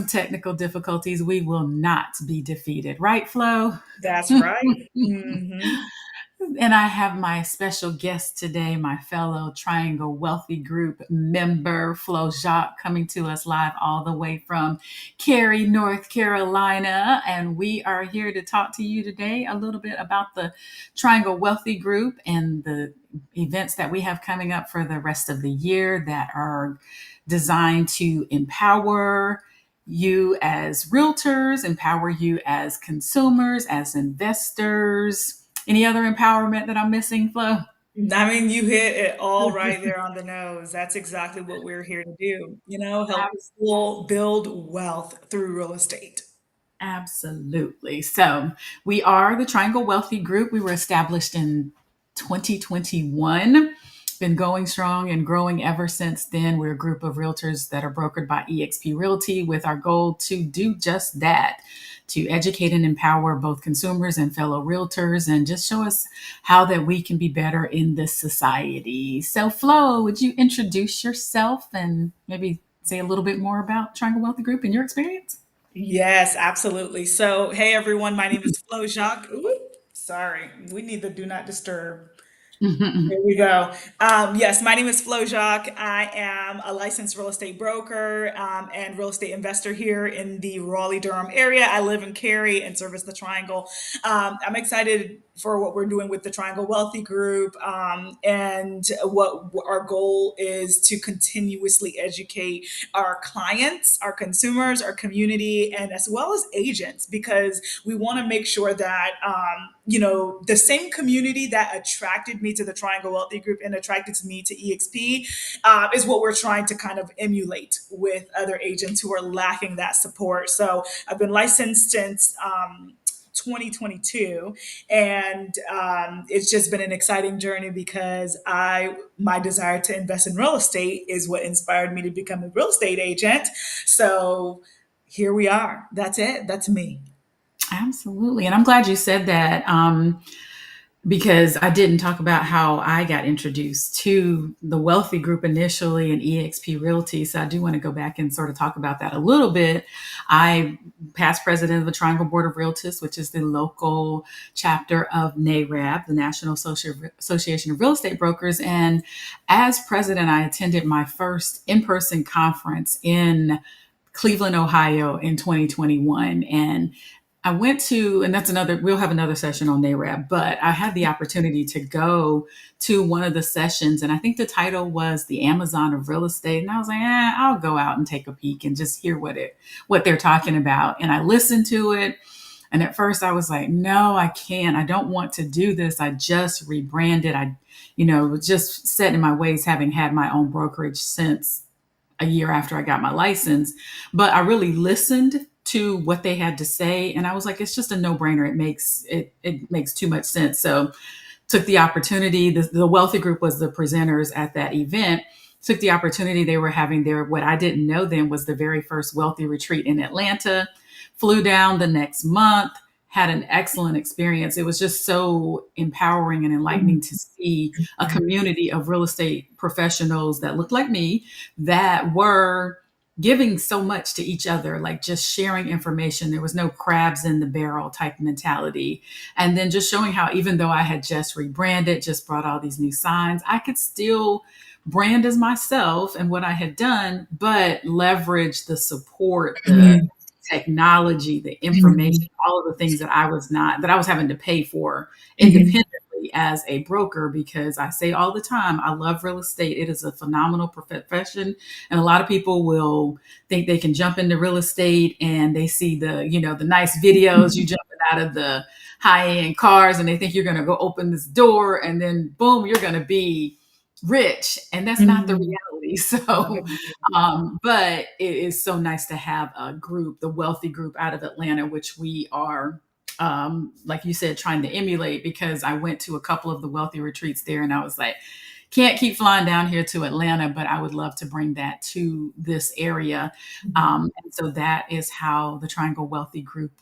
some technical difficulties, we will not be defeated. Right, Flo? That's right. Hmm. And I have my special guest today, my fellow Triangle Wealthy Group member, Flo Jacques, coming to us live all the way from Cary, North Carolina. And we are here to talk to you today a little bit about the Triangle Wealthy Group and the events that we have coming up for the rest of the year that are designed to empower you as realtors, empower you as consumers, as investors. Any other empowerment that I'm missing, Flo? I mean, you hit it all right there on the nose. That's exactly what we're here to do, help people build wealth through real estate. Absolutely. So we are the Triangle Wealthy Group. We were established in 2021. Been going strong and growing ever since then. We're a group of realtors that are brokered by eXp Realty with our goal to do just that, to educate and empower both consumers and fellow realtors and just show us how that we can be better in this society. So Flo, would you introduce yourself and maybe say a little bit more about Triangle Wealthy Group and your experience? Yes, absolutely. So, hey everyone, my name is Flo Jacques. Ooh, sorry, we need the do not disturb. There we go. Yes, my name is Flo Jacques. I am a licensed real estate broker and real estate investor here in the Raleigh Durham area. I live in Cary and service the Triangle. I'm excited for what we're doing with the Triangle Wealthy Group and what our goal is to continuously educate our clients, our consumers, our community, and as well as agents, because we want to make sure that the same community that attracted me to the Triangle Wealthy Group and attracted me to EXP is what we're trying to kind of emulate with other agents who are lacking that support. So I've been licensed since 2022, and it's just been an exciting journey because I my desire to invest in real estate is what inspired me to become a real estate agent. So here we are. That's it. That's me. Absolutely. And I'm glad you said that because I didn't talk about how I got introduced to the Wealthy Group initially and EXP Realty. So I do want to go back and sort of talk about that a little bit. I past president of the Triangle Board of Realtors, which is the local chapter of NARAB, the National Association of Real Estate Brokers. And as president, I attended my first in-person conference in Cleveland, Ohio in 2021. And I went to, and that's another, we'll have another session on NARAB, but I had the opportunity to go to one of the sessions. And I think the title was The Amazon of Real Estate. And I was like, I'll go out and take a peek and just hear what they're talking about. And I listened to it. And at first I was like, no, I can't. I don't want to do this. I just rebranded. Was just set in my ways, having had my own brokerage since a year after I got my license. But I really listened to what they had to say, and I was like, it's just a no-brainer. It makes too much sense. So took the opportunity. The Wealthy Group was the presenters at that event. Took the opportunity they were having there. What I didn't know then was the very first Wealthy retreat in Atlanta. Flew down the next month, had an excellent experience. It was just so empowering and enlightening to see a community of real estate professionals that looked like me that were giving so much to each other, like just sharing information. There was no crabs in the barrel type mentality. And then just showing how, even though I had just rebranded, just brought all these new signs, I could still brand as myself and what I had done, but leverage the support, the Mhm. technology, the information, Mhm. all of the things that I was having to pay for Mhm. independently as a broker, because I say all the time, I love real estate. It is a phenomenal profession. And a lot of people will think they can jump into real estate and they see the nice videos, you jumping out of the high end cars and they think you're going to go open this door and then boom, you're going to be rich. And that's not the Mhm. reality. So, but it is so nice to have a group, the Wealthy Group out of Atlanta, which we are, like you said, trying to emulate, because I went to a couple of the Wealthy retreats there and I was like, can't keep flying down here to Atlanta, but I would love to bring that to this area. Mhm. And so that is how the Triangle Wealthy Group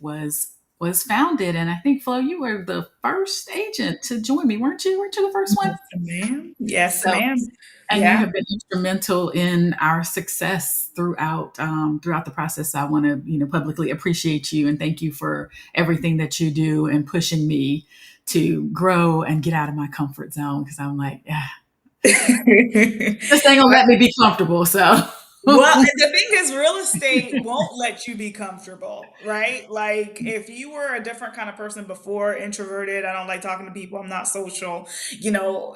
was founded. And I think, Flo, you were the first agent to join me, weren't you? Weren't you the first one? Yes, ma'am. Yes, So, ma'am. and you Yeah. have been instrumental in our success throughout the process. I want to, publicly appreciate you and thank you for everything that you do and pushing me to grow and get out of my comfort zone because I'm like, yeah, this ain't gonna let me be comfortable. So, Well, and the thing is, real estate won't let you be comfortable, right? Like, if you were a different kind of person before, introverted, I don't like talking to people, I'm not social,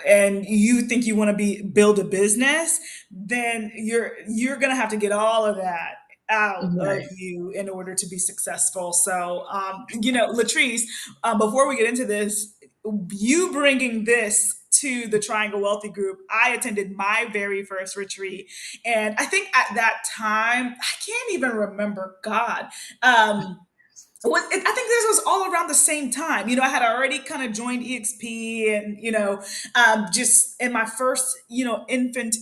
and you think you want to build a business, then you're gonna have to get all of that out of right. you in order to be successful. So, Latrice, before we get into this, you bringing this to the Triangle Wealthy Group, I attended my very first retreat, and I think at that time, I can't even remember, God. I think this was all around the same time. I had already kind of joined EXP, and just in my first, infant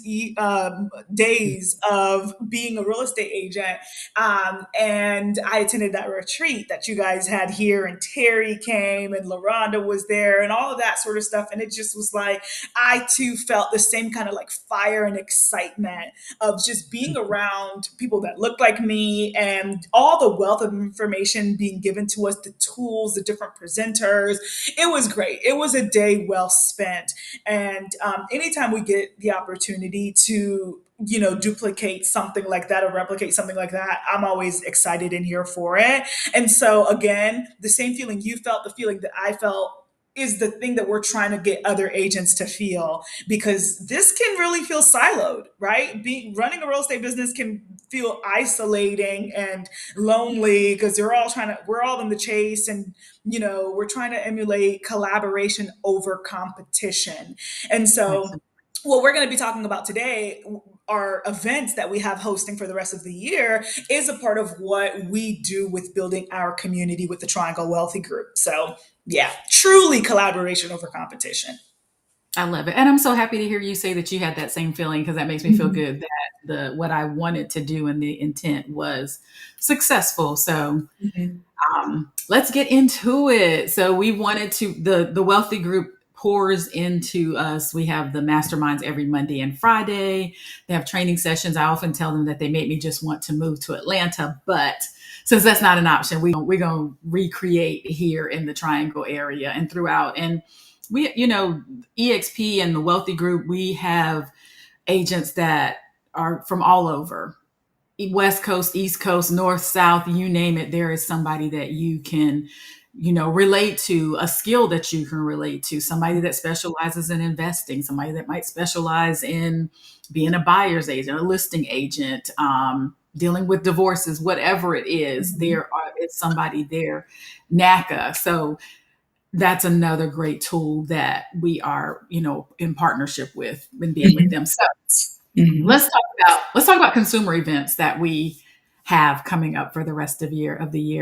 days of being a real estate agent. And I attended that retreat that you guys had here, and Terry came, and LaRonda was there, and all of that sort of stuff. And it just was like I too felt the same kind of like fire and excitement of just being around people that looked like me, and all the wealth of information being given to us, the tools, the different presenters. It was great. It was a day well spent. And anytime we get the opportunity to duplicate something like that or replicate something like that, I'm always excited and here for it. And so again, the same feeling you felt, the feeling that I felt, is the thing that we're trying to get other agents to feel, because this can really feel siloed, right? Being running a real estate business can feel isolating and lonely because we're all in the chase, and we're trying to emulate collaboration over competition. And so Absolutely. what we're going to be talking about today, our events that we have hosting for the rest of the year, is a part of what we do with building our community with the Triangle Wealthy Group. So yeah, truly collaboration over competition. I love it. And I'm so happy to hear you say that you had that same feeling because that makes me feel Mhm. good that the what I wanted to do and the intent was successful. So Mhm. let's get into it. So we wanted to the wealthy group pours into us. We have the masterminds every Monday and Friday. They have training sessions. I often tell them that they make me just want to move to Atlanta, but since that's not an option, we're going to recreate here in the Triangle area and throughout. And we, EXP and the wealthy group, we have agents that are from all over. West Coast, East Coast, North, South, you name it, there is somebody that you can, relate to, a skill that you can relate to, somebody that specializes in investing, somebody that might specialize in being a buyer's agent, a listing agent, dealing with divorces, whatever it is, Mhm. is somebody there. NACA. So that's another great tool that we are, in partnership with and being with Mhm. them. So Mhm. let's talk about consumer events that we have coming up for the rest of the year,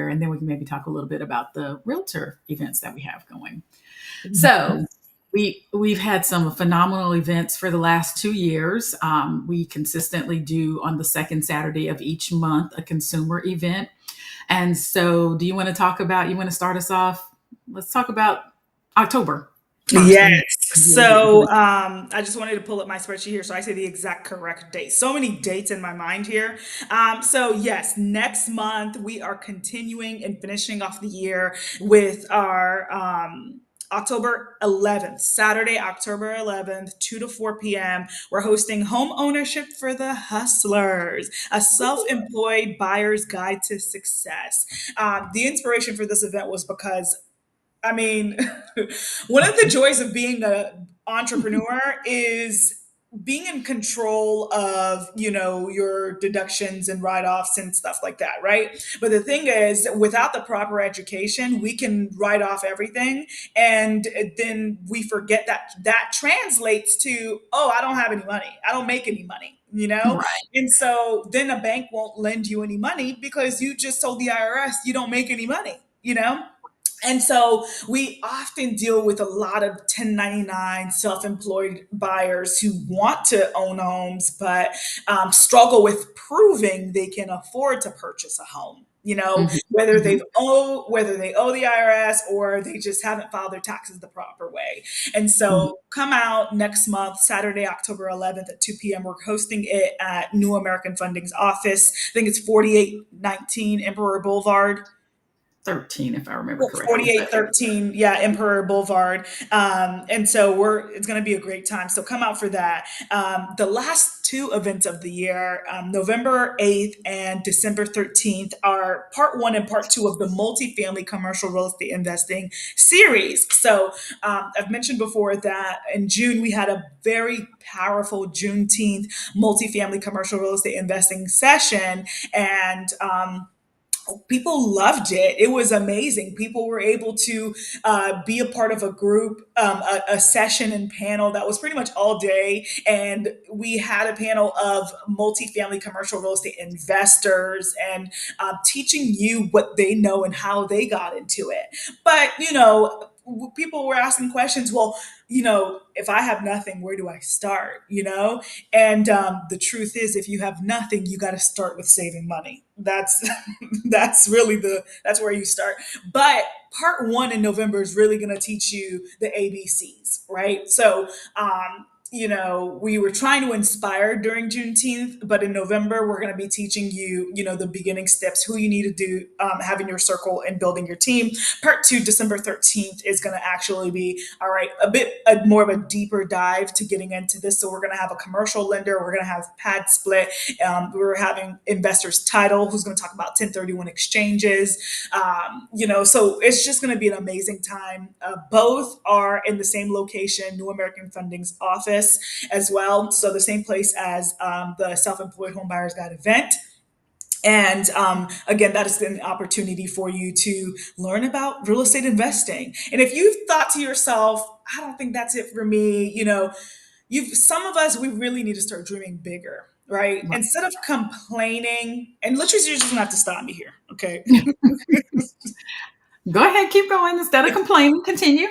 and then we can maybe talk a little bit about the realtor events that we have going. So we've had some phenomenal events for the last 2 years. We consistently do on the second Saturday of each month a consumer event. And so, do you want to talk about? You want to start us off? Let's talk about October first, Yes. and really get into So the. I just wanted to pull up my spreadsheet here so I say the exact correct date. So many dates in my mind here. So, yes, next month we are continuing and finishing off the year with our October 11th, Saturday, October 11th, 2 to 4 p.m. We're hosting Home Ownership for the Hustlers, a self employed buyer's guide to success. The inspiration for this event was because I mean, one of the joys of being an entrepreneur is being in control of, your deductions and write-offs and stuff like that, right? But the thing is, without the proper education, we can write off everything, and then we forget that that translates to, oh, I don't have any money. I don't make any money, Right. And so then a bank won't lend you any money because you just told the IRS you don't make any money, And so we often deal with a lot of 1099 self employed buyers who want to own homes, but struggle with proving they can afford to purchase a home. You know, Mhm, whether mhm. they owe the IRS or they just haven't filed their taxes the proper way. And Mhm. so come out next month, Saturday, October 11th at 2 p.m. We're hosting it at New American Funding's office. I think it's 4819 Emperor Boulevard. 13, if I remember correctly. But 4813, yeah, Emperor Boulevard. And so it's going to be a great time. So come out for that. The last two events of the year, November 8th and December 13th, are part one and part two of the multifamily commercial real estate investing series. So I've mentioned before that in June, we had a very powerful Juneteenth multifamily commercial real estate investing session. And people loved it. It was amazing. People were able to be a part of a group, a session and panel that was pretty much all day. And we had a panel of multifamily commercial real estate investors and teaching you what they know and how they got into it. But, people were asking questions. Well, if I have nothing, where do I start? And the truth is, if you have nothing, you got to start with saving money. That's where you start. But part one in November is really going to teach you the ABCs, right? So we were trying to inspire during Juneteenth, but in November, we're going to be teaching you, the beginning steps, who you need to do, having your circle and building your team. Part two, December 13th, is going to actually be, all right, more of a deeper dive to getting into this. So we're going to have a commercial lender, we're going to have pad split, we're having investors title, who's going to talk about 1031 exchanges. So it's just going to be an amazing time. Both are in the same location, New American Funding's office as well. So the same place as the Self-Employed Homebuyers Guide event. And again, that is an opportunity for you to learn about real estate investing. And if you've thought to yourself, I don't think that's it for me, some of us, we really need to start dreaming bigger, right? right. Instead of complaining, and Latrice, you're just gonna have to stop me here, okay? Go ahead, keep going. Instead of complaining, continue.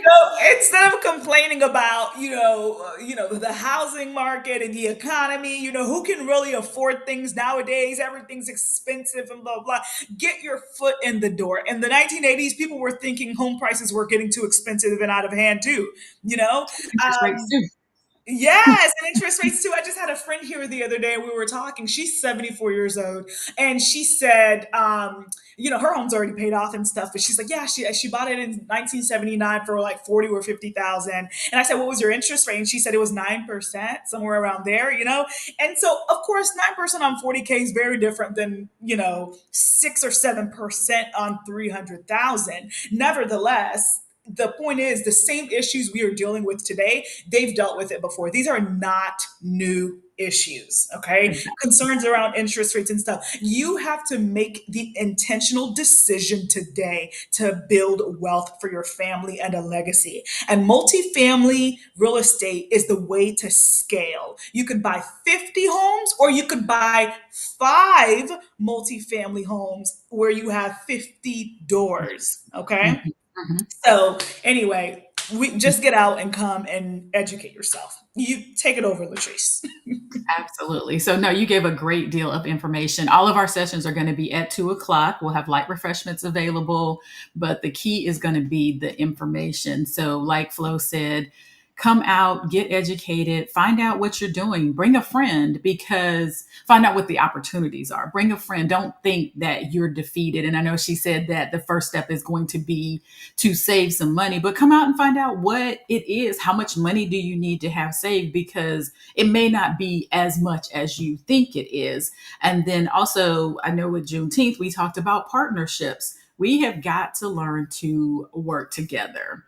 Instead of complaining about the housing market and the economy, who can really afford things nowadays, everything's expensive and blah blah. Get your foot in the door. In the 1980s, people were thinking home prices were getting too expensive and out of hand too. you know Interest rates um, too. Yes, and interest rates too. I just had a friend here the other day. We were talking. She's 74 years old, and she said, her home's already paid off and stuff. But she's like, yeah, she bought it in 1979 for like 40 or 50,000. And I said, what was your interest rate? And she said it was 9%, somewhere around there. And so, of course, 9% on 40K is very different than 6 or 7% on 300,000. Nevertheless, the point is, the same issues we are dealing with today, they've dealt with it before. These are not new issues, okay? Exactly. Concerns around interest rates and stuff. You have to make the intentional decision today to build wealth for your family and a legacy. And multifamily real estate is the way to scale. You could buy 50 homes, or you could buy 5 multifamily homes where you have 50 doors, okay? Mhm, mhm. So anyway, we just get out and come and educate yourself. You take it over, Latrice. Absolutely. So, no, you gave a great deal of information. All of our sessions are going to be at 2 o'clock. We'll have light refreshments available, but the key is going to be the information. So, like Flo said, come out, get educated, find out what you're doing, bring a friend, because find out what the opportunities are. Bring a friend. Don't think that you're defeated. And I know she said that the first step is going to be to save some money, but come out and find out what it is. How much money do you need to have saved? Because it may not be as much as you think it is. And then also, I know with Juneteenth, we talked about partnerships. We have got to learn to work together,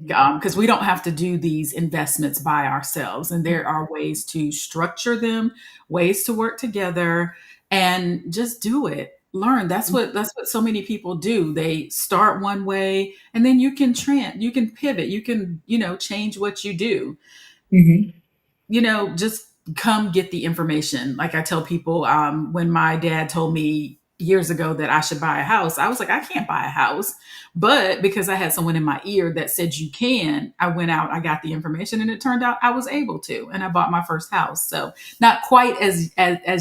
because we don't have to do these investments by ourselves. And there are ways to structure them, ways to work together, and just do it. Learn. That's what so many people do. They start one way, and then you can pivot, you can change what you do. Mm-hmm. Just come get the information. Like I tell people, when my dad told me, years ago that I should buy a house. I was like, I can't buy a house. But because I had someone in my ear that said you can, I went out, I got the information, and it turned out I was able to. And I bought my first house. So not quite as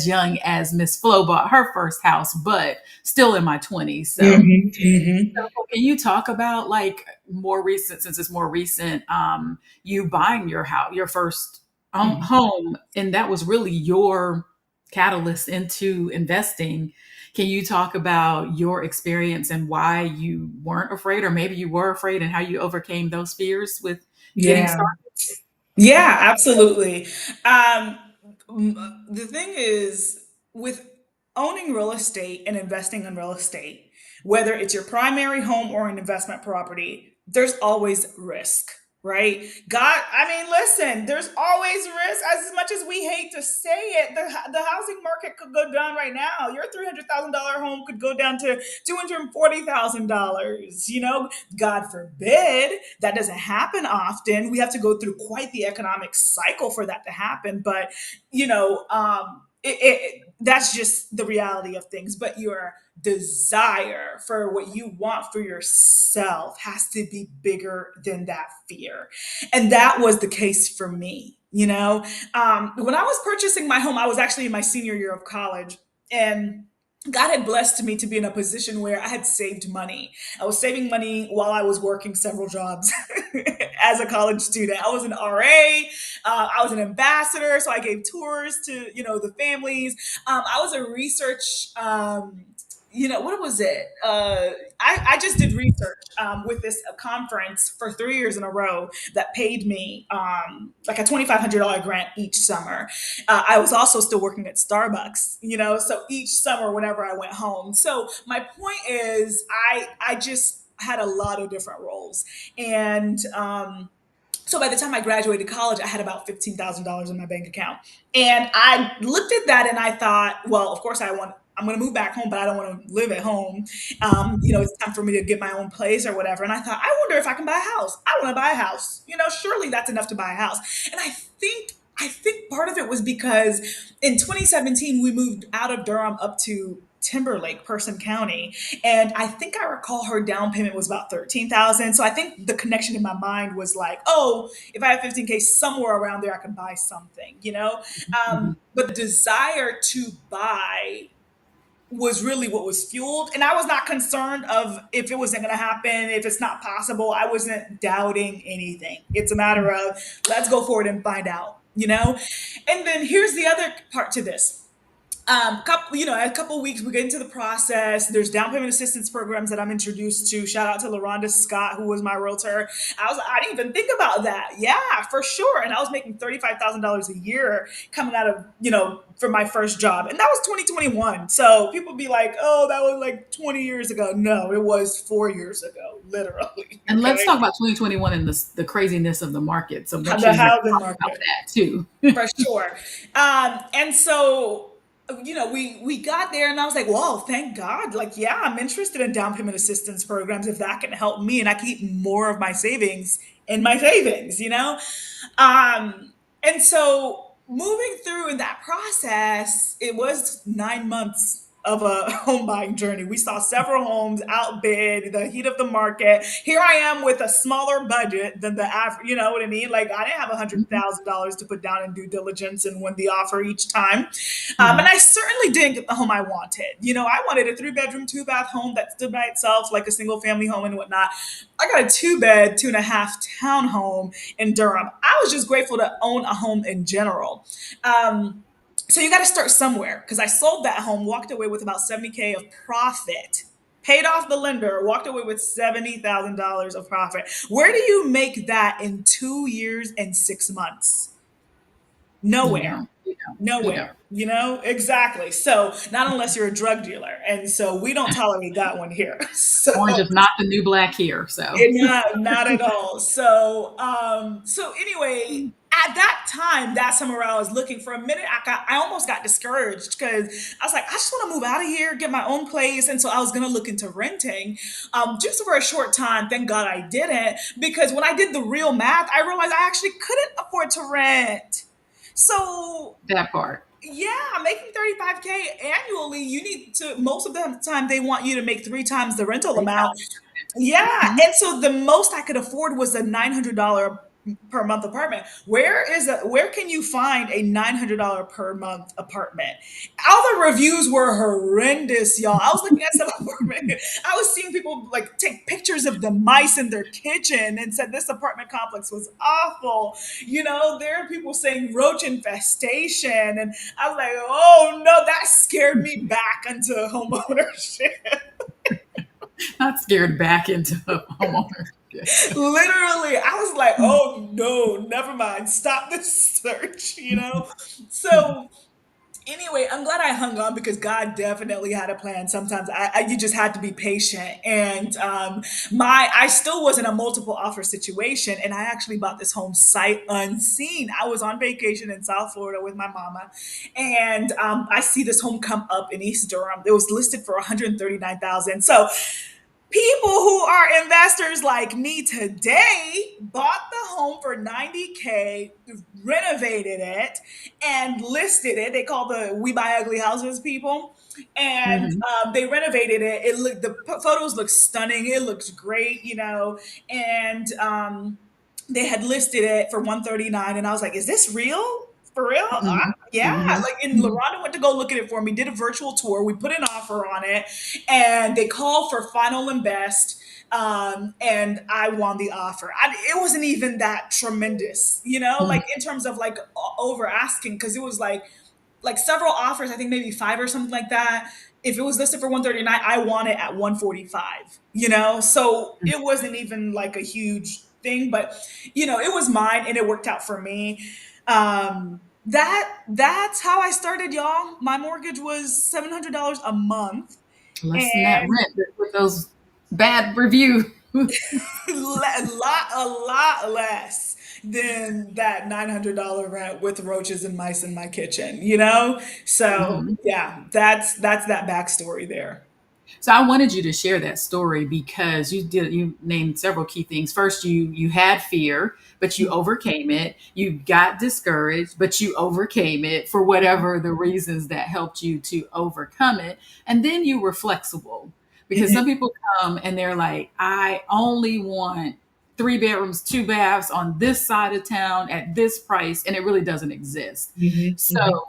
young as Miss Flo bought her first house, but still in my 20s. So Mhm, mhm. can you talk about like more recent, since it's more recent, you buying your house, your first Mhm. home, and that was really your catalyst into investing. Can you talk about your experience and why you weren't afraid, or maybe you were afraid, and how you overcame those fears with getting Yeah. started? Yeah, absolutely. Um, the thing is, with owning real estate and investing in real estate, whether it's your primary home or an investment property, there's always risk, right? God, I mean, listen, there's always risk. As much as we hate to say it, the housing market could go down right now. Your $300,000 home could go down to $240,000. God forbid that doesn't happen often. We have to go through quite the economic cycle for that to happen. But that's just the reality of things. But your desire for what you want for yourself has to be bigger than that fear. And that was the case for me. When I was purchasing my home, I was actually in my senior year of college. And God had blessed me to be in a position where I had saved money. I was saving money while I was working several jobs as a college student. I was an RA, I was an ambassador, so I gave tours to the families. I was a research. What was it? I just did research with this conference for 3 years in a row that paid me like a $2,500 grant each summer. I was also still working at Starbucks, so each summer whenever I went home. So my point is, I just had a lot of different roles, and so by the time I graduated college, I had about $15,000 in my bank account. And I looked at that and I thought, well, of course I'm going to move back home, but I don't want to live at home. It's time for me to get my own place or whatever. And I thought, I wonder if I can buy a house. I want to buy a house. Surely that's enough to buy a house. And I think part of it was because in 2017 we moved out of Durham up to Timberlake, Person County, and I think I recall her down payment was about 13,000. So I think the connection in my mind was like, oh, if I have 15K somewhere around there, I can buy something. Mhm. But the desire to buy was really what was fueled, and I was not concerned of if it wasn't going to happen, if it's not possible. I wasn't doubting anything. It's a matter of let's go forward and find out. And then here's the other part to this. A couple of weeks we get into the process. There's down payment assistance programs that I'm introduced to. Shout out to LaRonda Scott, who was my realtor. I didn't even think about that. Yeah, for sure. And I was making $35,000 a year coming out of from my first job, and that was 2021. So people be like, "Oh, that was like 20 years ago." No, it was 4 years ago, literally. And let's Okay, talk about 2021 and the craziness of the market. So make sure the you housing talk about market. that too. For sure. And so, we got there and I was like, whoa, thank God. Like, yeah, I'm interested in down payment assistance programs if that can help me and I can keep more of my savings in my savings. And so moving through in that process, it was 9 months of a home buying journey. We saw several homes outbid, the heat of the market. Here I am with a smaller budget than the average, you know what I mean? Like I didn't have Mhm. $100,000 to put down in due diligence and win the offer each time. And Mhm. I certainly didn't get the home I wanted. I wanted a 3 bedroom, 2 bath home that stood by itself like a single family home and whatnot. I got a 2 bed, 2.5 townhome in Durham. I was just grateful to own a home in general. Um, so you got to start somewhere because I sold that home, walked away with about 70K of profit, paid off the lender, walked away with $70,000 of profit. Where do you make that in 2 years and 6 months? You Nowhere. don't. You don't. You Nowhere. don't. Exactly. So, not unless you're a drug dealer. And so we don't tolerate that one here. So, Orange is not the new black here. So. not at all. So anyway, at that time, that summer I was looking for a minute, I almost got discouraged because I was like, I just want to move out of here, get my own place. And so I was gonna look into renting. Just for a short time, thank God I didn't, because when I did the real math, I realized I actually couldn't afford to rent. So That part. Yeah, making 35K annually, you need to, most of the time they want you to make three times the rental Three amount. times. Yeah, Mhm. and so the most I could afford was a $900 per month apartment. Where can you find a $900 per month apartment? All the reviews were horrendous, y'all. I was looking at some apartment. I was seeing people like take pictures of the mice in their kitchen and said this apartment complex was awful. There are people saying roach infestation, and I was like, oh no, that scared me back into home ownership. Not scared back into homeownership. Literally, I was like, oh no, never mind. Stop this search, So anyway, I'm glad I hung on because God definitely had a plan. Sometimes you just had to be patient. And I still was in a multiple offer situation, and I actually bought this home sight unseen. I was on vacation in South Florida with my mama, and I see this home come up in East Durham. It was listed for 139,000. So people who are investors like me today bought the home for 90K, renovated it, and listed it. They call the We Buy Ugly Houses people. And Mhm. they renovated it. The photos look stunning. It looks great, And they had listed it for 139, and I was like, "Is this real? For real?" Mhm. Yeah. Mhm. Like, and Mhm. Loranda went to go look at it for me. Did a virtual tour. We put an offer on it, and they called for final and best. And I won the offer. It wasn't even that tremendous, like Mhm. in terms of like over asking, because it was like several offers, I think maybe five or something like that. If it was listed for 139, I want it at 145, So it wasn't even like a huge thing, but it was mine and it worked out for me. That's how I started, y'all. My mortgage was $700 a month, Less than that and rent with those bad reviews. a lot less than that $900 rent with roaches and mice in my kitchen, So Mhm. yeah, that's that backstory there. So I wanted you to share that story because you named several key things. First, you had fear, but you overcame it. You got discouraged, but you overcame it for whatever the reasons that helped you to overcome it. And then you were flexible because Mhm, some people come and they're like, I only want three bedrooms, two baths on this side of town at this price, and it really doesn't exist. mhm, So mhm,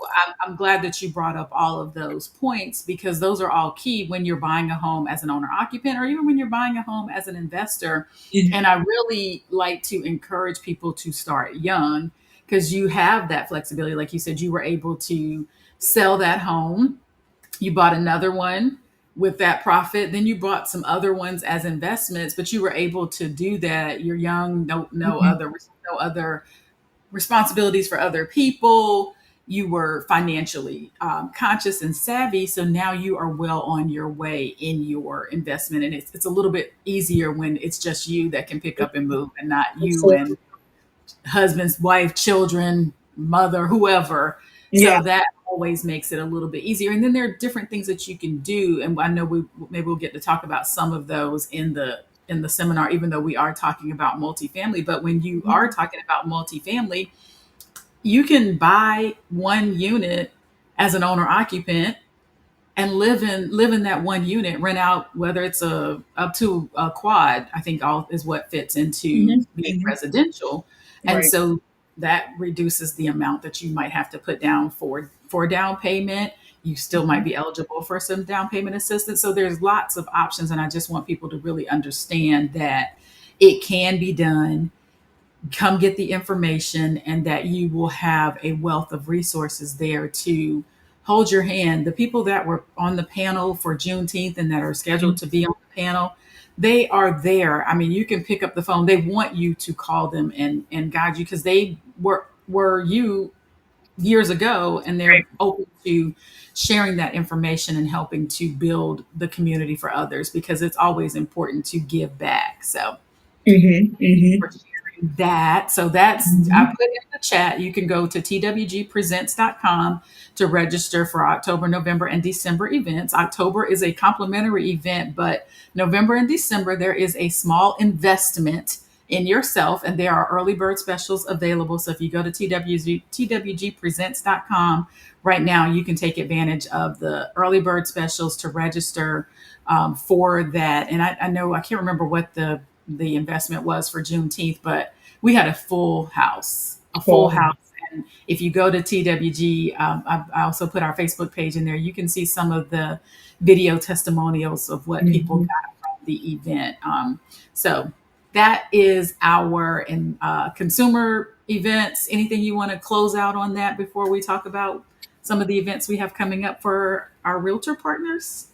I'm glad that you brought up all of those points because those are all key when you're buying a home as an owner occupant or even when you're buying a home as an investor. And I really like to encourage people to start young because you have that flexibility. Like you said, you were able to sell that home, you bought another one with that profit, then you bought some other ones as investments, but you were able to do that. You're young, mhm, no other responsibilities for other people. You were financially conscious and savvy. So now you are well on your way in your investment. And it's a little bit easier when it's just you that can pick up and move and not you absolutely. and husband's wife, children, mother, whoever. Yeah. So that always makes it a little bit easier. And then there are different things that you can do. And I know we maybe we'll get to talk about some of those in the seminar, even though we are talking about multifamily. But when you are Mhm, talking about multifamily, you can buy one unit as an owner occupant and live in that one unit, rent out whether it's a up to a quad, I think all is what fits into mhm, being mhm. residential. And Right. so that reduces the amount that you might have to put down for down payment. You still might Mhm, be eligible for some down payment assistance. So there's lots of options. And I just want people to really understand that it can be done. Come get the information and that you will have a wealth of resources there to hold your hand. The people that were on the panel for Juneteenth and that are scheduled mhm, to be on the panel, they are there. I mean, you can pick up the phone. They want you to call them and guide you because they were you years ago and they're right. open to sharing that information and helping to build the community for others because it's always important to give back. So Mhm, for mhm, sharing that. So that's, I mhm, put in the chat, you can go to twgpresents.com to register for October, November, and December events. October is a complimentary event, but November and December, there is a small investment in yourself. And there are early bird specials available. So if you go to twgpresents.com right now, you can take advantage of the early bird specials to register for that. And I know I can't remember what the investment was for Juneteenth, but we had a full house, a full Cool. house. And if you go to TWG, I also put our Facebook page in there. You can see some of the video testimonials of what people Mhm. got from the event. So that is our consumer events. Anything you want to close out on that before we talk about some of the events we have coming up for our realtor partners?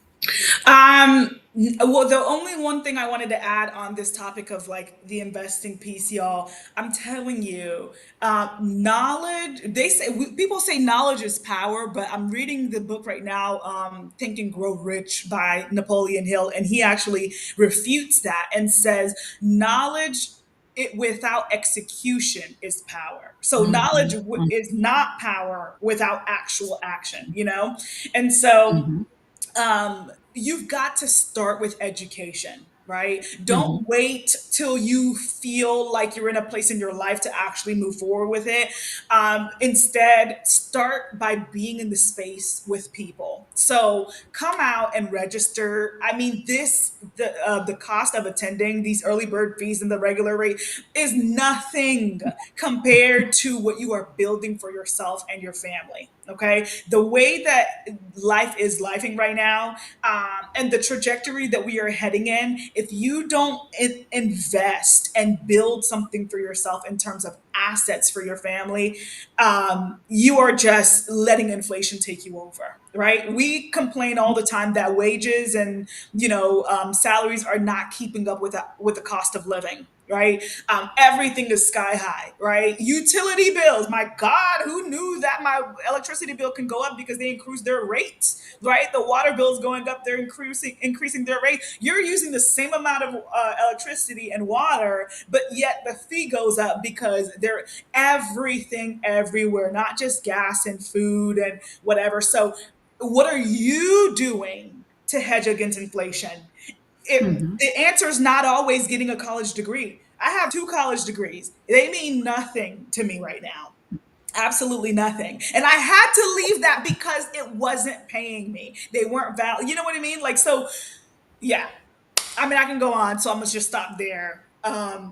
Well, the only one thing I wanted to add on this topic of like the investing piece, y'all, I'm telling you, knowledge, people say knowledge is power, but I'm reading the book right now, Think and Grow Rich by Napoleon Hill, and he actually refutes that and says knowledge it without execution is power. So knowledge Mhm, mhm, is not power without actual action, you know? And so mhm, you've got to start with education, right? mhm, Don't wait till you feel like you're in a place in your life to actually move forward with it. Instead, start by being in the space with people. So come out and register. I mean, the cost of attending these early bird fees and the regular rate is nothing compared to what you are building for yourself and your family. Okay, the way that life is lifing right now, and the trajectory that we are heading in, if you don't invest and build something for yourself in terms of assets for your family, you are just letting inflation take you over, right? We complain all the time that wages and salaries are not keeping up with the cost of living, right? Everything is sky high, right? Utility bills, my God, who knew that my electricity bill can go up because they increase their rates, right? The water bills going up, they're increasing their rate. You're using the same amount of electricity and water, but yet the fee goes up because they're everything everywhere, not just gas and food and whatever. So, what are you doing to hedge against inflation? mhm, The answer is not always getting a college degree. I have two college degrees. They mean nothing to me right now. Absolutely nothing. And I had to leave that because it wasn't paying me. They weren't valid. You know what I mean? Like, so yeah. I mean, I can go on. So I'm going to just stop there.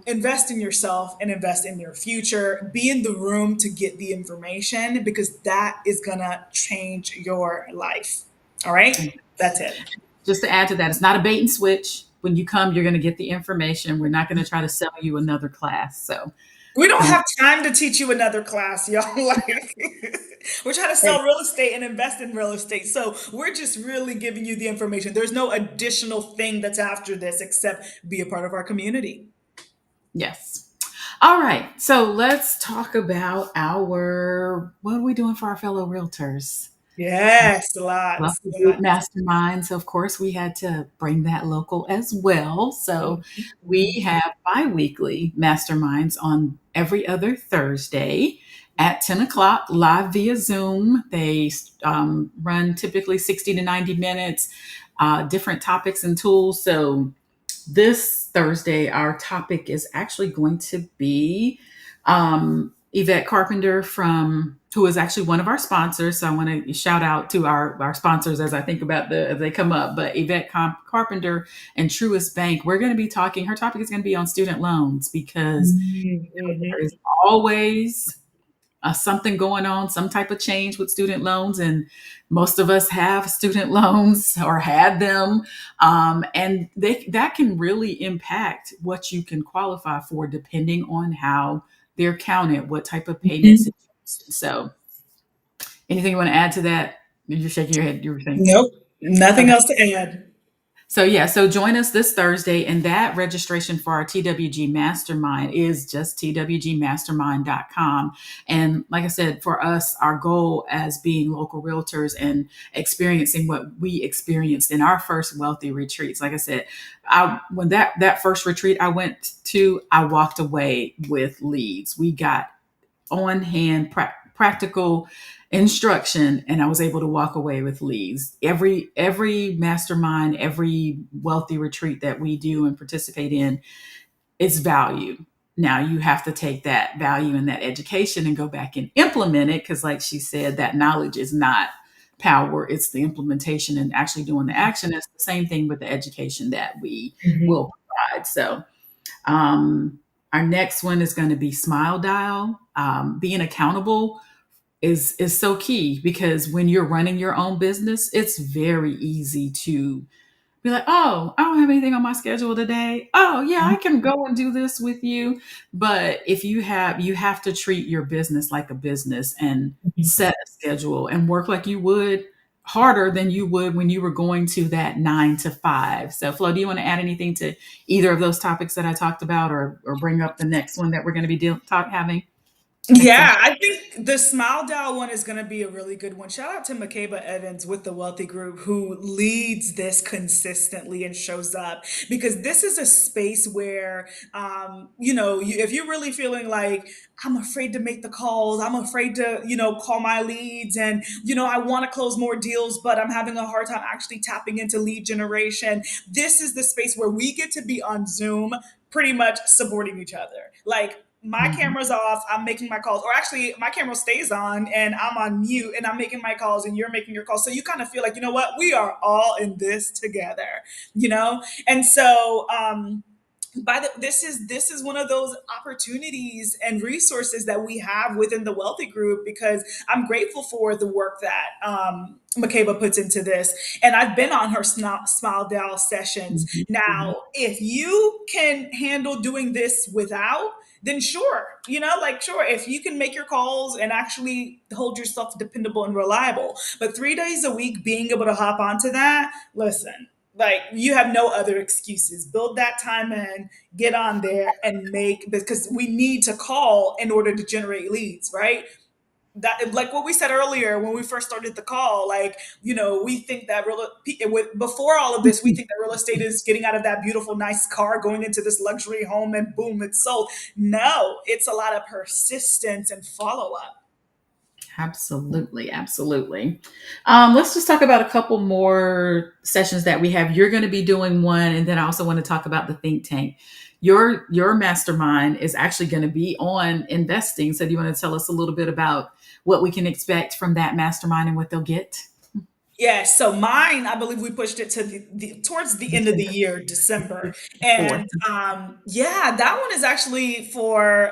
Invest in yourself and invest in your future. Be in the room to get the information because that is going to change your life. All right. mhm. That's it. Just to add to that, it's not a bait and switch. When you come, you're going to get the information. We're not going to try to sell you another class. So We don't don't. have time to teach you another class, y'all. Like, we're trying to sell real estate and invest in real estate. So we're just really giving you the information. There's no additional thing that's after this except be a part of our community. Yes. All right. So let's talk about our what are we doing for our fellow realtors? Yes, Love lots, to group lots. masterminds. Of course, we had to bring that local as well. So Mhm, we mhm. have bi-weekly masterminds on every other Thursday at 10 o'clock live via Zoom. They run typically 60 to 90 minutes, different topics and tools. So this Thursday, our topic is actually going to be Yvette Carpenter from who is actually one of our sponsors. So I want to shout out to our sponsors as I think about as they come up. But Carpenter and Truist Bank, we're going to be talking. Her topic is going to be on student loans because there is Mhm. always something going on, some type of change with student loans. And most of us have student loans or had them. And that can really impact what you can qualify for depending on how they're counted, what type of payment Mhm. situation. So, anything you want to add to that? You're shaking your head. You were saying, Nope, nothing okay. else to add. So yeah, so join us this Thursday, and that registration for our TWG Mastermind is just twgmastermind.com. And like I said, for us, our goal as being local realtors and experiencing what we experienced in our first wealthy retreats, like I said, when that first retreat I went to, I walked away with leads. We got on hand practical instruction, and I was able to walk away with leads. Every mastermind, every wealthy retreat that we do and participate in is value. Now you have to take that value and that education and go back and implement it, because, like she said, that knowledge is not power, it's the implementation and actually doing the action. It's the same thing with the education that we Mhm. will provide. So, um, our next one is going to be Smile Dial. Being accountable is so key, because when you're running your own business, it's very easy to be like, oh, I don't have anything on my schedule today. Oh, yeah, I can go and do this with you. But if you have to treat your business like a business and set a schedule and work like you would, harder than you would when you were going to that 9 to 5. So, Flo, do you want to add anything to either of those topics that I talked about, or bring up the next one that we're going to be having next Yeah, session? I think the Smile Dial one is going to be a really good one. Shout out to Makeba Evans with the Wealthy Group, who leads this consistently and shows up, because this is a space where, if you're really feeling like, I'm afraid to make the calls, I'm afraid to, call my leads, and, I want to close more deals, but I'm having a hard time actually tapping into lead generation. This is the space where we get to be on Zoom, pretty much supporting each other. Like, my Mhm. camera's off, I'm making my calls, or actually my camera stays on and I'm on mute and I'm making my calls and you're making your calls. So you kind of feel like, you know what, we are all in this together, you know? And so this is one of those opportunities and resources that we have within the Wealthy Group, because I'm grateful for the work that Makeba puts into this, and I've been on her Smile Dial sessions. Mhm. Mhm. Now if you can handle doing this without, then sure, like, sure, if you can make your calls and actually hold yourself dependable and reliable, but 3 days a week being able to hop onto that, listen, like, you have no other excuses. Build that time in, get on there and make, because we need to call in order to generate leads, right? That, like what we said earlier when we first started the call, like, we think that before all of this, we think that real estate is getting out of that beautiful nice car, going into this luxury home, and boom, it's sold. No, it's a lot of persistence and follow up. Absolutely, absolutely. Let's just talk about a couple more sessions that we have. You're going to be doing one, and then I also want to talk about the think tank. Your mastermind is actually going to be on investing. So, do you want to tell us a little bit about what we can expect from that mastermind and what they'll get? Yeah, so mine, I believe we pushed it to towards the end of the December year, December. And 4th. yeah, that one is actually for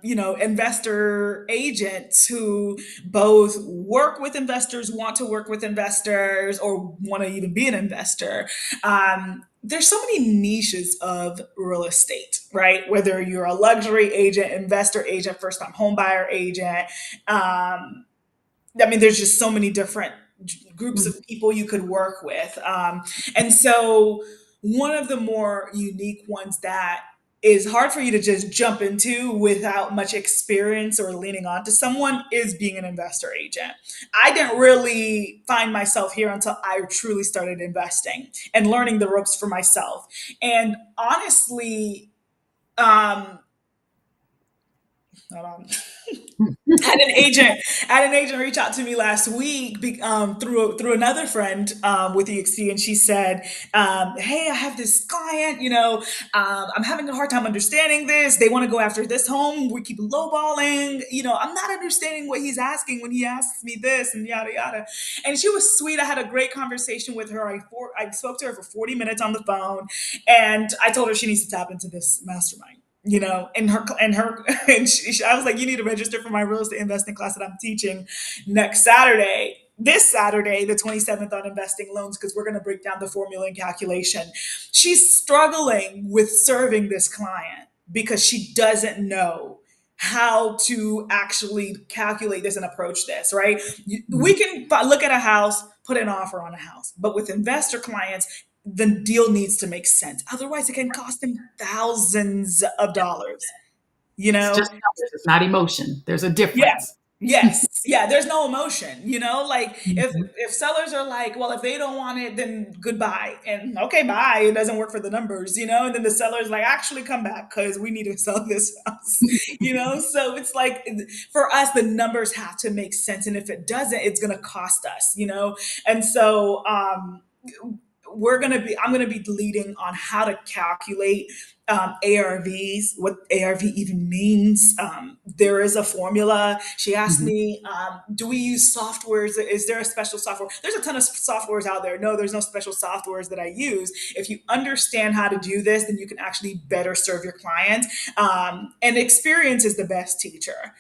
investor agents who both work with investors, want to work with investors, or want to even be an investor. There's so many niches of real estate, right? Whether you're a luxury agent, investor agent, first time home buyer agent, I mean, there's just so many different groups of people you could work with. And so, one of the more unique ones that is hard for you to just jump into without much experience or leaning on to someone is being an investor agent. I didn't really find myself here until I truly started investing and learning the ropes for myself. And honestly, um, hold on. had an agent had an agent reach out to me last week, through another friend, with EXP, and she said, hey, I have this client, I'm having a hard time understanding this. They want to go after this home, we keep lowballing, I'm not understanding what he's asking when he asks me this, and yada yada. And she was sweet. I had a great conversation with her. I spoke to her for 40 minutes on the phone, and I told her she needs to tap into this mastermind, I was like, you need to register for my real estate investing class that I'm teaching this Saturday, the 27th, on investing loans, because we're going to break down the formula and calculation. She's struggling with serving this client because she doesn't know how to actually calculate this and approach this, right? We can look at a house, put an offer on a house, but with investor clients, the deal needs to make sense. Otherwise, it can cost them thousands of dollars, you It's know? just numbers, it's not emotion. There's a Yeah. difference. Yes. Yeah. There's no emotion, like, if Mhm. if sellers are like, well, if they don't want it, then goodbye. And okay, bye. It doesn't work for the numbers, and then the seller's like, actually come back because we need to sell this house, So it's like, for us, the numbers have to make sense. And if it doesn't, it's gonna cost us, And so I'm gonna be leading on how to calculate ARVs, what ARV even means. There is a formula. She asked Mhm. me, do we use softwares? Is there a special software? There's a ton of softwares out there. No, there's no special softwares that I use. If you understand how to do this, then you can actually better serve your clients. And experience is the best teacher,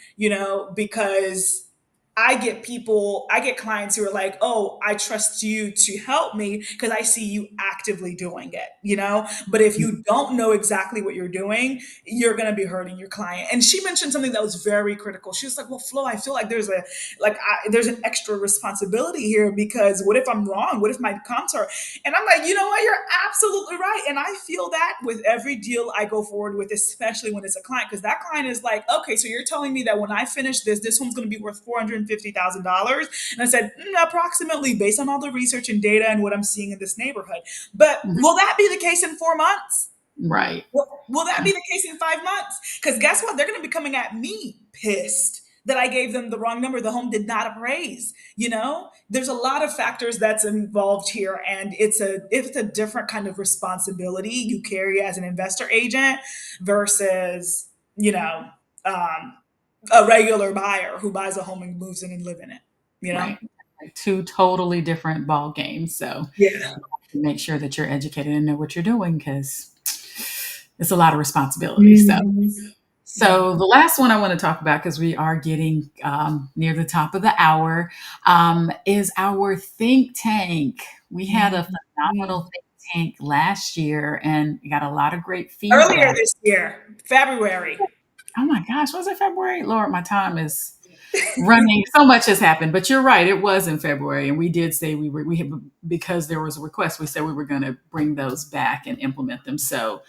because I get clients who are like, oh, I trust you to help me because I see you actively doing it. But if you don't know exactly what you're doing, you're going to be hurting your client. And she mentioned something that was very critical. She was like, well, Flo, I feel like there's an extra responsibility here because what if I'm wrong? What if my comps are? And I'm like, you know what? You're absolutely right. And I feel that with every deal I go forward with, especially when it's a client, because that client is like, okay, so you're telling me that when I finish this home's going to be worth $450,000. And I said, approximately based on all the research and data and what I'm seeing in this neighborhood. But Mhm. will that be the case in 4 months? Right. Will that be the case in 5 months? Because guess what? They're going to be coming at me pissed that I gave them the wrong number. The home did not appraise. There's a lot of factors that's involved here, and it's a different kind of responsibility you carry as an investor agent versus you know um, a regular buyer who buys a home and moves in and live in it. You know? Right. Like two totally different ball games. So Yeah. make sure that you're educated and know what you're doing because it's a lot of responsibility. So, Mhm. so the last one I want to talk about because we are getting near the top of the hour is our think tank. We had a phenomenal Mhm. think tank last year and got a lot of great Earlier feedback. this year, February. Oh my gosh, was it February? Lord, my time is running. So much has happened, but you're right. It was in February, and we did say we had, because there was a request. We said we were going to bring those back and implement them. So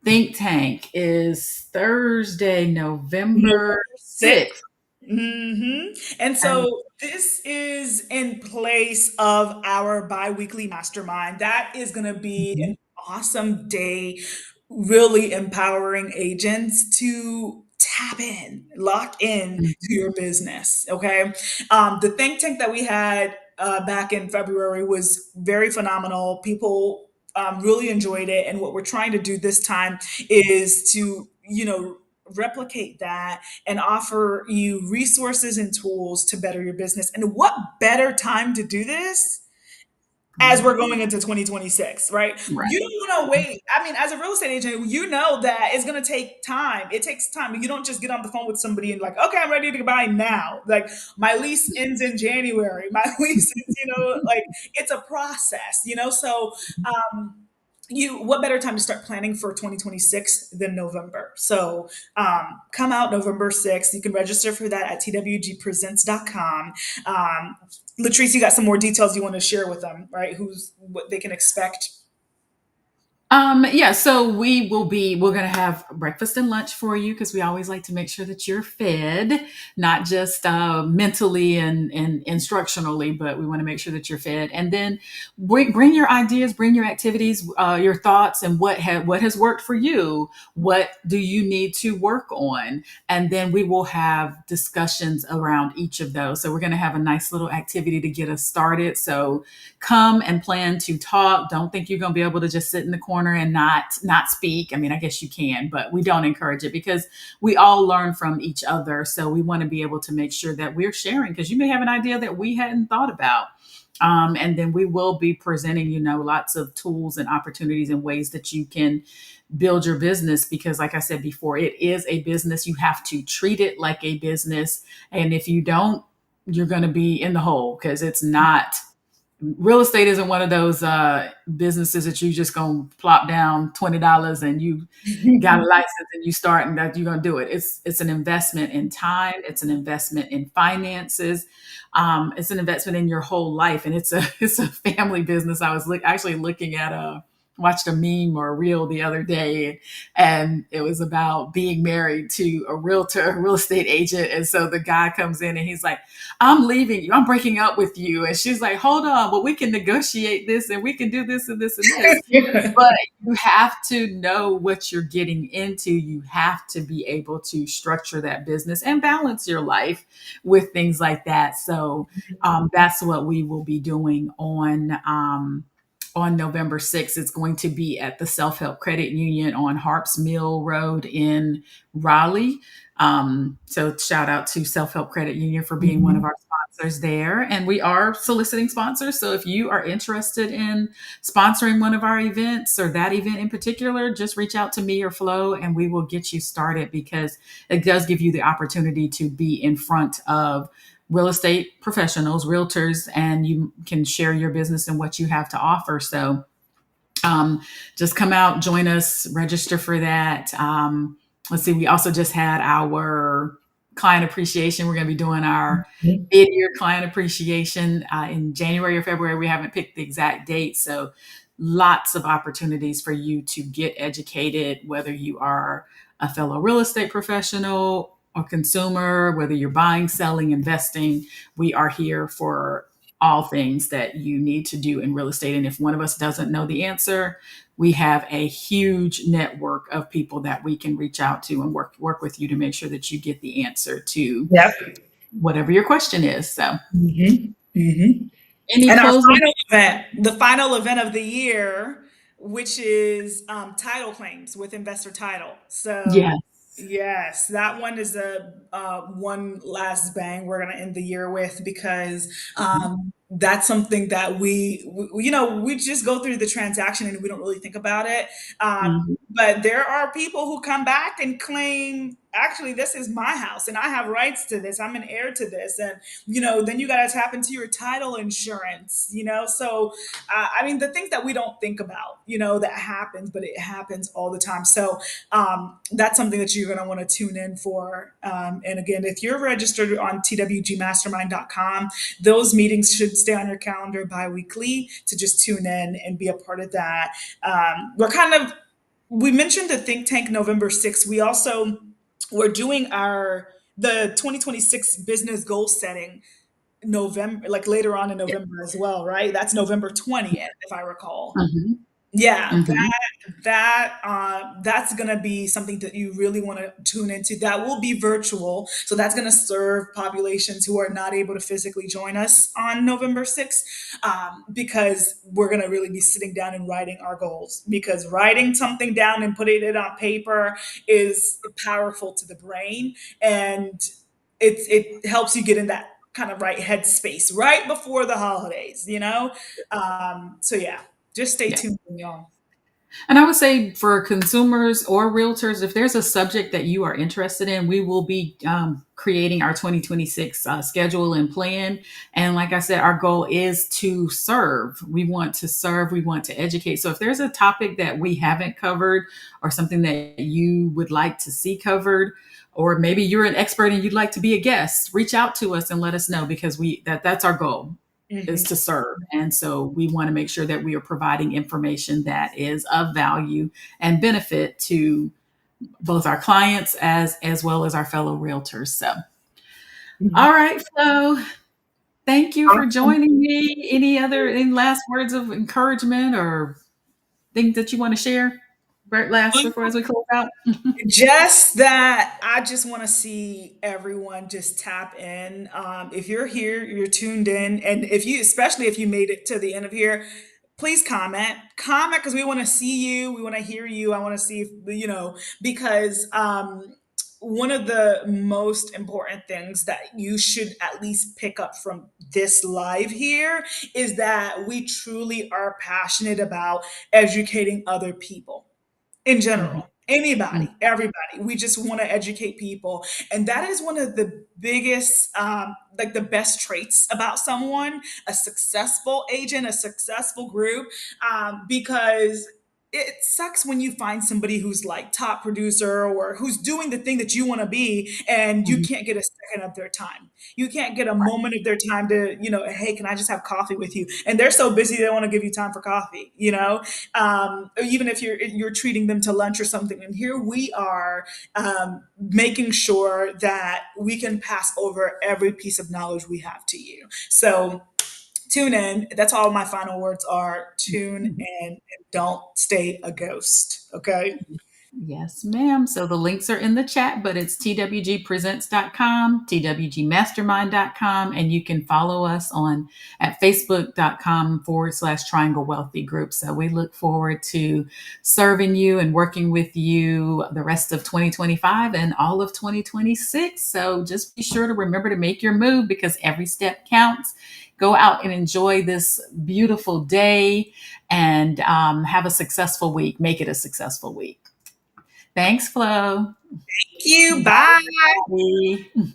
Think Tank is Thursday, November November 6th. 6th. And And so this is in place of our biweekly mastermind. That is going to be mhm, an awesome day, really empowering agents to tap in, lock in to mhm, your business. Okay. The think tank that we had back in February was very phenomenal. People really enjoyed it. And what we're trying to do this time is to, replicate that and offer you resources and tools to better your business. And what better time to do this as we're mhm. going into 2026, right? Right. You don't want to wait. I mean, as a real estate agent, you know that it's going to take time. It takes time. You don't just get on the phone with somebody and like, okay, I'm ready to buy now. Like my lease ends in January. My lease is, like it's a process, So, what better time to start planning for 2026 than November? So come out November 6th. You can register for that at twgpresents.com. Latrice, you got some more details you want to share with them, right? What they can expect. Yeah, so we're gonna have breakfast and lunch for you because we always like to make sure that you're fed, not just mentally and instructionally, but we want to make sure that you're fed. And then bring your ideas, bring your activities, your thoughts, and what has worked for you. What do you need to work on? And then we will have discussions around each of those. So we're gonna have a nice little activity to get us started. So come and plan to talk. Don't think you're going to be able to just sit in the corner and not speak. I mean, I guess you can, but we don't encourage it because we all learn from each other. So we want to be able to make sure that we're sharing because you may have an idea that we hadn't thought about. And then we will be presenting, lots of tools and opportunities and ways that you can build your business because, like I said before, it is a business. You have to treat it like a business. And if you don't, you're going to be in the hole because it's not. Real estate isn't one of those businesses that you just gonna plop down $20 and you got a license and you start and that you're gonna do it. It's an investment in time. It's an investment in finances. It's an investment in your whole life, and it's a it's a family business. I was actually looking at watched a meme or a reel the other day, and it was about being married to a realtor, a real estate agent, and so the guy comes in and he's like, I'm leaving you. I'm breaking up with you. And she's like, hold on, well, we can negotiate this and we can do this and this and this. But you have to know what you're getting into. You have to be able to structure that business and balance your life with things like that. So that's what we will be doing on November 6th. It's going to be at the Self Help Credit Union on Harps Mill Road in Raleigh. So shout out to Self Help Credit Union for being one of Mhm. our sponsors there. And we are soliciting sponsors. So if you are interested in sponsoring one of our events or that event in particular, just reach out to me or Flo and we will get you started because it does give you the opportunity to be in front of real estate professionals, realtors, and you can share your business and what you have to offer. So um, just come out, join us, register for that. Let's see, we also just had our client appreciation. We're going to be doing our Mhm. mid-year client appreciation in January or February. We haven't picked the exact date. So lots of opportunities for you to get educated, whether you are a fellow real estate professional or consumer, whether you're buying, selling, investing. We are here for all things that you need to do in real estate. And if one of us doesn't know the answer, we have a huge network of people that we can reach out to and work with you to make sure that you get the answer to Yep. whatever your question is. So, Mhm. Mhm. any And our closing? final event, the final event of the year, which is title claims with Investor Title. So, Yes. yes, that one is a one last bang we're going to end the year with because that's something that we just go through the transaction and we don't really think about it. Mhm. But there are people who come back and claim, actually, this is my house and I have rights to this. I'm an heir to this. And then you got to tap into your title insurance, so I mean the things that we don't think about, that happens, but it happens all the time. So that's something that you're going to want to tune in for. And again, if you're registered on twgmastermind.com, those meetings should stay on your calendar bi-weekly to just tune in and be a part of that. We mentioned the think tank November 6th. We're doing the 2026 business goal setting November, like later on in Yeah. November as well, right? That's November 20th, if I recall. Mhm. Yeah, Mhm. that's gonna be something that you really want to tune into. That will be virtual, so that's gonna serve populations who are not able to physically join us on November 6th, because we're gonna really be sitting down and writing our goals. Because writing something down and putting it on paper is powerful to the brain, and it helps you get in that kind of right headspace right before the holidays. So yeah, just stay Yeah. tuned, y'all. And I would say for consumers or realtors, if there's a subject that you are interested in, we will be creating our 2026 schedule and plan. And like I said, our goal is to serve. We want to serve, we want to educate. So if there's a topic that we haven't covered or something that you would like to see covered, or maybe you're an expert and you'd like to be a guest, reach out to us and let us know because that's our goal is Mhm. to serve. And so we want to make sure that we are providing information that is of value and benefit to both our clients as well as our fellow realtors. So, Mhm. all right, Flo, thank you for Awesome. joining me. Any last words of encouragement or things that you want to share? Last before as we close out. Just that I just want to see everyone just tap in. If you're here, you're tuned in, and especially if you made it to the end of here, please comment because we want to see you, we want to hear you. I want to see if because one of the most important things that you should at least pick up from this live here is that we truly are passionate about educating other people in Mhm, general. mhm, Anybody, everybody. We just want to educate people. And that is one of the biggest, like the best traits about someone, a successful agent, a successful group, because it sucks when you find somebody who's like top producer or who's doing the thing that you want to be and you mhm. can't get a second of their time. You can't get a moment of their time to, hey, can I just have coffee with you? And they're so busy they don't want to give you time for coffee. Or even if you're treating them to lunch or something. And here we are, making sure that we can pass over every piece of knowledge we have to you. So tune in. That's all my final words are. Tune in and don't stay a ghost. Okay. Yes, ma'am. So the links are in the chat, but it's twgpresents.com, twgmastermind.com, and you can follow us on at facebook.com/triangle wealthy group. So we look forward to serving you and working with you the rest of 2025 and all of 2026. So just be sure to remember to make your move because every step counts. Go out and enjoy this beautiful day and have a successful week. Make it a successful week. Thanks, Flo. Thank you. Bye, Bye. everybody.